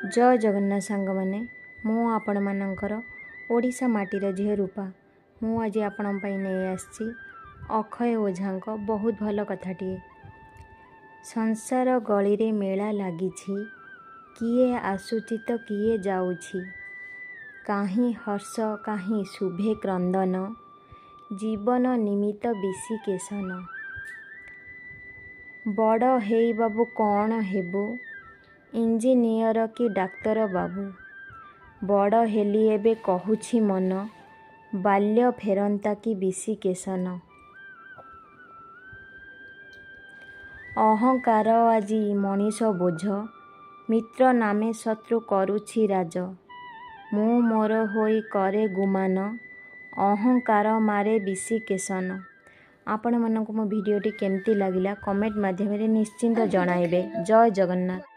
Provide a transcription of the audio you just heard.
जय जगन्नाथ सांग मैंने मु आपण मानकर ओडिशा माटीर झील रूपा मु आज आपण नहीं आसी अक्षय ओझा बहुत भल कथाटे। संसार गली रे मेला लगी किए आसुची तो किए जाउछि, काहीं हर्ष काहीं शुभे क्रंदन, जीवन निमित्त विषिकेशन। बड़ हेई बाबू कौन हेबु, इंजीनियर कि डाक्तर बाबू, बड़ हेली एबे कहुछि मन, बाल्य फेरंता कि विषिकेशन। अहंकार आजी मनीष बोझ, मित्र नामे शत्रु करुछि राज। मु मोर होई करे गुमान, अहंकार मारे विषिकेशन। आपण मानक मो भिडियोटी केमती लागिला कमेंट माध्यम रे निश्चिंत जणाइबे। जय जगन्नाथ।